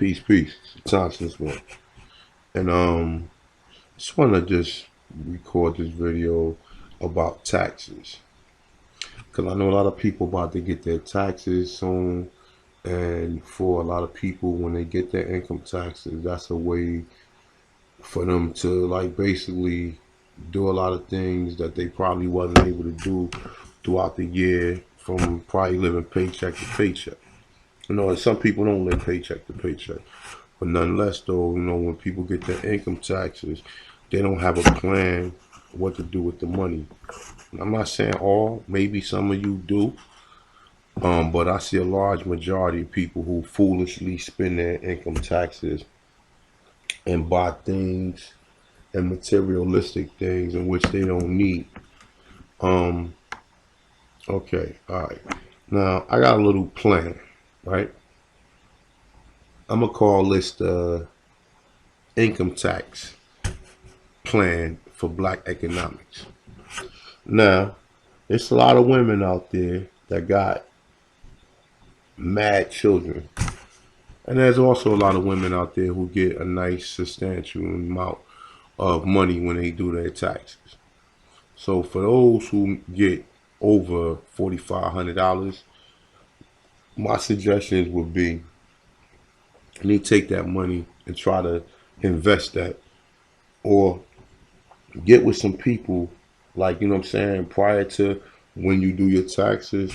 Peace. Thompson's one. And just wanna just record this video about taxes. Cause I know a lot of people about to get their taxes soon. And for a lot of people when they get their income taxes, that's a way for them to like basically do a lot of things that they probably wasn't able to do throughout the year from probably living paycheck to paycheck. Some people don't live paycheck to paycheck. But nonetheless, though, when people get their income taxes, they don't have a plan what to do with the money. I'm not saying all, maybe some of you do, but I see a large majority of people who foolishly spend their income taxes and buy things and materialistic things in which they don't need. Um, okay, all right. Now I got a little plan, right? I'm gonna call this the income tax plan for black economics. Now, there's a lot of women out there that got mad children. And there's also a lot of women out there who get a nice substantial amount of money when they do their taxes. So for those who get over $4,500, my suggestions would be you need to take that money and try to invest that or get with some people like, what I'm saying, prior to when you do your taxes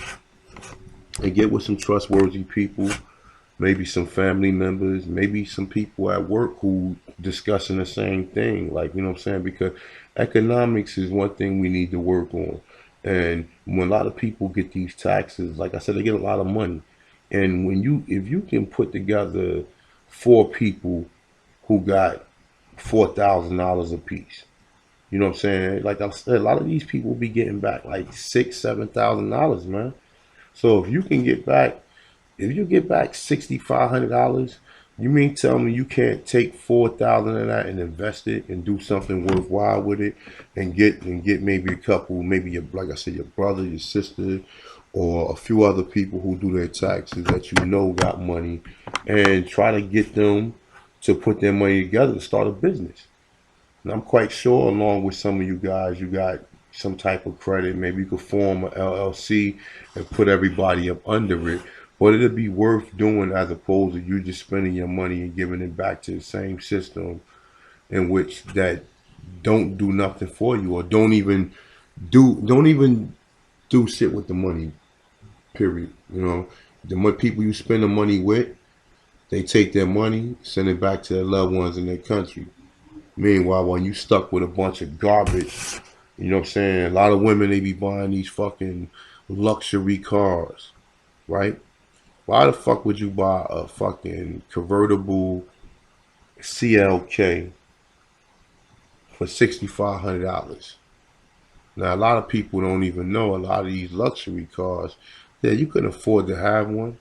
and get with some trustworthy people, maybe some family members, maybe some people at work who discussing the same thing. Like, what I'm saying? Because economics is one thing we need to work on. And when a lot of people get these taxes, like I said, they get a lot of money. And if you can put together four people who got $4,000 a piece, you know what I'm saying? Like I said, a lot of these people be getting back like $6,000, $7,000, man. So if you get back $6,500, you mean tell me you can't take 4,000 of that and invest it and do something worthwhile with it and get maybe a couple, maybe your, like I said, your brother, your sister, or a few other people who do their taxes that got money, and try to get them to put their money together to start a business. And I'm quite sure, along with some of you guys, you got some type of credit. Maybe you could form a LLC and put everybody up under it. But it'd be worth doing as opposed to you just spending your money and giving it back to the same system in which that don't do nothing for you or don't even do shit with the money. Period. The more people you spend the money with, they take their money, send it back to their loved ones in their country. Meanwhile, when you stuck with a bunch of garbage, you know what I'm saying? A lot of women, they be buying these fucking luxury cars, right? Why the fuck would you buy a fucking convertible CLK for $6,500? Now, a lot of people don't even know a lot of these luxury cars. Yeah, you can afford to have one,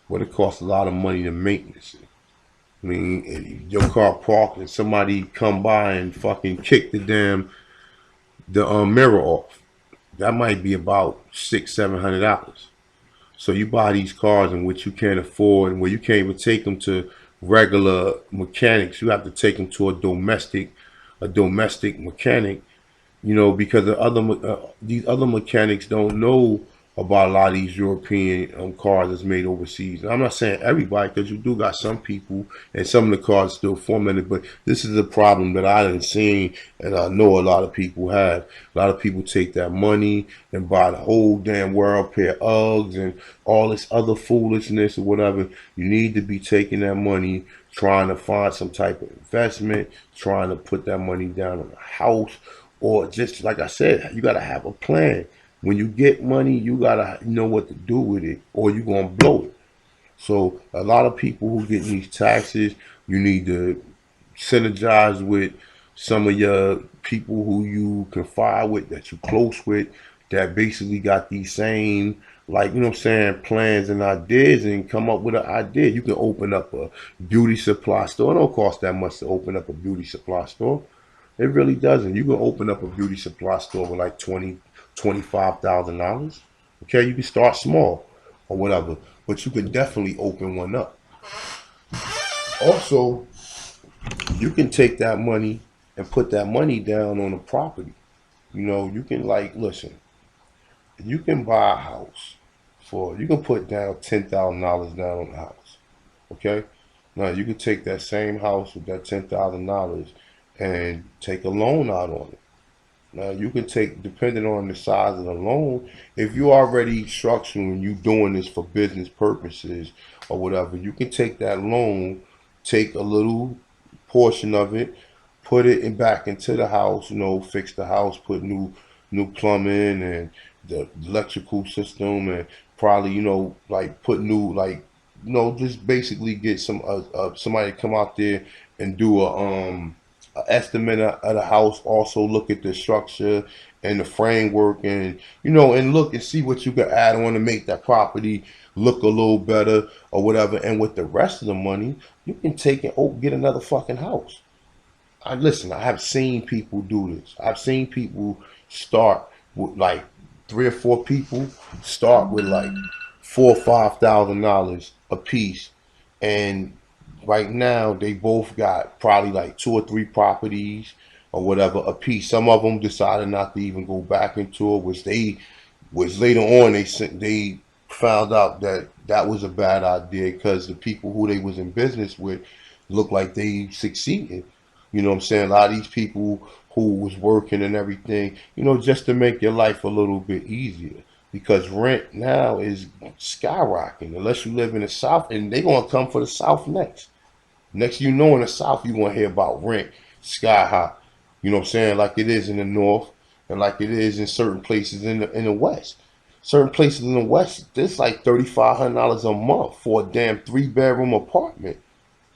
but it costs a lot of money to maintenance it. I mean, your car parked and somebody come by and fucking kick the mirror off. That might be about $600, $700. So you buy these cars in which you can't afford, and where you can't even take them to regular mechanics. You have to take them to a domestic mechanic. Because these other mechanics don't know about a lot of these European cars that's made overseas. And I'm not saying everybody, because you do got some people, and some of the cars still formatted. But this is a problem that I didn't see, and I know a lot of people have. A lot of people take that money and buy the whole damn world pair of Uggs and all this other foolishness or whatever. You need to be taking that money, trying to find some type of investment, trying to put that money down on a house, or just like I said, you gotta have a plan. When you get money, you gotta know what to do with it, or you're gonna blow it. So a lot of people who get these taxes, you need to synergize with some of your people who you confide with, that you close with, that basically got these same, like, what I'm saying, plans and ideas, and come up with an idea. You can open up a beauty supply store. It don't cost that much to open up a beauty supply store. It really doesn't. You can open up a beauty supply store with like $25,000. Okay, you can start small or whatever, but you can definitely open one up. Also, you can take that money and put that money down on a property. You know, you can like listen. You can buy a house for. You can put down $10,000 down on the house. Okay. Now you can take that same house with that $10,000 and take a loan out on it. Now you can take, depending on the size of the loan, if you already structuring, you doing this for business purposes or whatever, you can take that loan, take a little portion of it, put it back into the house, fix the house, put new plumbing and the electrical system, and probably like put new like just basically get somebody to come out there and do a estimate of the house. Also look at the structure and the framework, and and look and see what you can add on to make that property look a little better or whatever. And with the rest of the money, you can take it, get another fucking house. Listen, I have seen people do this. I've seen people start with like 3 or 4 people start with like $4 or $5,000 a piece, and right now they both got probably like 2 or 3 properties or whatever a piece. Some of them decided not to even go back into it, which later on they found out that that was a bad idea because the people who they was in business with looked like they succeeded. You know what I'm saying? A lot of these people who was working and everything, just to make your life a little bit easier. Because rent now is skyrocketing. Unless you live in the South, and they're gonna come for the South next. Next you know in the South you're gonna hear about rent sky high. You know what I'm saying? Like it is in the North and like it is in certain places in the West. Certain places in the West, it's like $3,500 a month for a damn 3 bedroom apartment.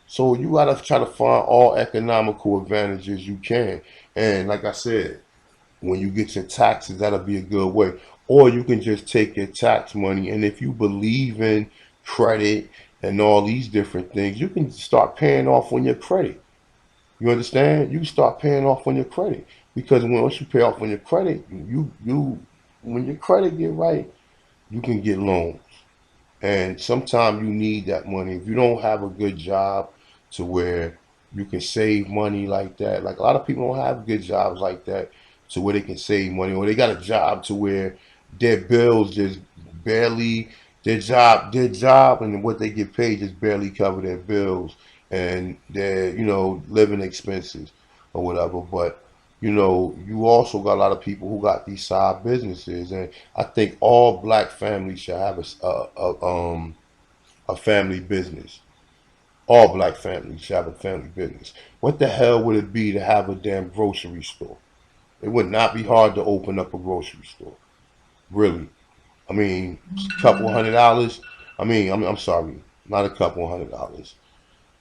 So you gotta try to find all economical advantages you can. And like I said, when you get your taxes, that'll be a good way. Or you can just take your tax money, and if you believe in credit and all these different things, you can start paying off on your credit. You understand? You can start paying off on your credit because once you pay off on your credit, you when your credit get right, you can get loans. And sometimes you need that money. If you don't have a good job to where you can save money like that, like a lot of people don't have good jobs like that to where they can save money, or they got a job to where their bills just barely their job and what they get paid just barely cover their bills and their living expenses or whatever. But you also got a lot of people who got these side businesses, and I think all black families should have a family business. All black families should have a family business. What the hell would it be to have a damn grocery store? It would not be hard to open up a grocery store. Really. I mean, a couple $100. I mean, I'm sorry, not a couple $100.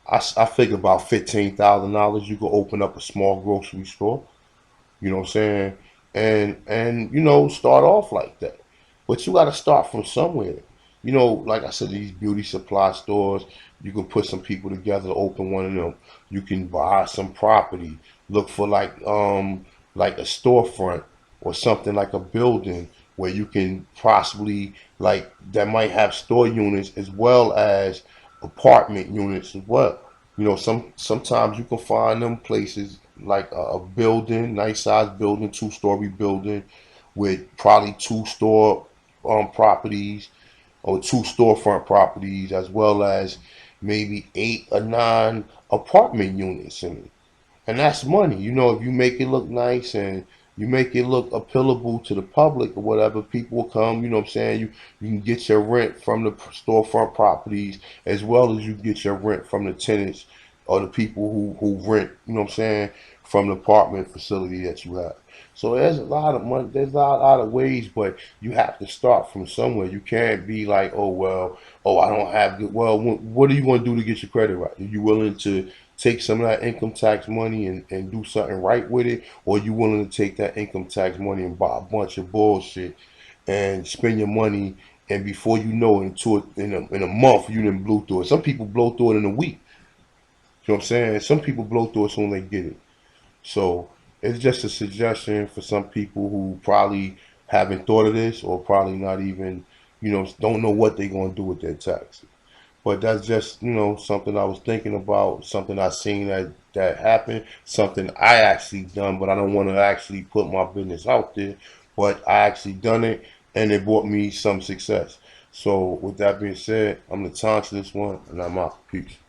I figure about $15,000 you could open up a small grocery store. You know what I'm saying? And start off like that. But you got to start from somewhere. Like I said, these beauty supply stores, you can put some people together to open one of them. You can buy some property, look for like a storefront or something like a building where you can possibly like that might have store units as well as apartment units as well. Sometimes you can find them places like a building, nice sized building, 2-story building with probably two-store properties or 2 storefront properties, as well as maybe 8 or 9 apartment units in it. And that's money. If you make it look nice and you make it look appealable to the public or whatever, people will come. You know what I'm saying? You can get your rent from the storefront properties as well as you get your rent from the tenants or the people who rent, what I'm saying, from the apartment facility that you have. So there's a lot of money, there's a lot of ways, but you have to start from somewhere. You can't be like, oh well, oh I don't have good. Well, what are you going to do to get your credit right? Are you willing to take some of that income tax money and do something right with it, or you willing to take that income tax money and buy a bunch of bullshit and spend your money, and before you know it, in a month you didn't blow through it. Some people blow through it in a week. You know what I'm saying? Some people blow through it soon as they get it. So it's just a suggestion for some people who probably haven't thought of this or probably not even, don't know what they're going to do with their taxes. But that's just, something I was thinking about, something I seen that happened, something I actually done, but I don't want to actually put my business out there. But I actually done it, and it brought me some success. So with that being said, I'm the Tom to this one, and I'm out. Peace.